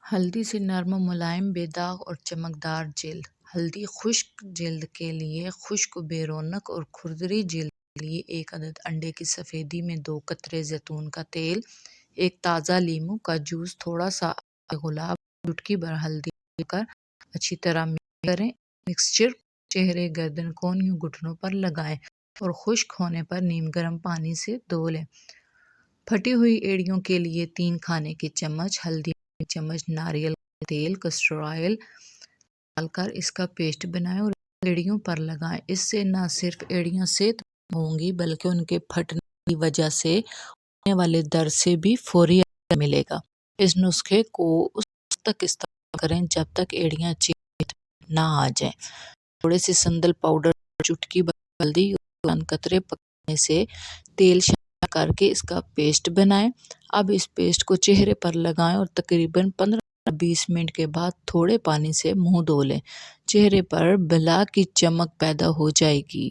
ہلدی سے نرم و ملائم بے داغ اور چمکدار جلد۔ ہلدی خشک جلد کے لیے، خشک بے رونق اور کھردری جلد کے لیے 1 عدد انڈے کی سفیدی میں 2 قطرے زیتون کا تیل، 1 تازہ لیموں کا جوس، تھوڑا سا آب گلاب، چٹکی بھر ہلدی ڈال کر اچھی طرح مکس کریں۔ مکسچر چہرے، گردن، کونیوں، گھٹنوں پر لگائیں اور خشک ہونے پر نیم گرم پانی سے دھو لیں۔ پھٹی ہوئی ایڑیوں کے لیے 3 کھانے کے چمچ ہلدی، 1 چمچ ناریل کا تیل کسٹر آئل ڈال کر اس کا پیسٹ بنائیں اور ایڑیوں پر لگائیں۔ اس سے نہ صرف ایڑیاں صحت مند ہوں گی بلکہ ان کے پھٹنے کی وجہ سے ہونے والے درد سے بھی فوری آرام ملے گا۔ اس نسخے کو اس وقت تک استعمال کریں جب تک ایڑیاں چہرے نہ آ جائیں۔ تھوڑے سے سندل پاؤڈر اور چٹکی بھر ہلدی اور چند قطرے پکانے سے تیل شامل کر کے اس کا پیسٹ بنائیں۔ اب اس پیسٹ کو چہرے پر لگائیں اور تقریباً 15-20 منٹ کے بعد تھوڑے پانی سے منہ دھو لیں۔ چہرے پر بلا کی چمک پیدا ہو جائے گی۔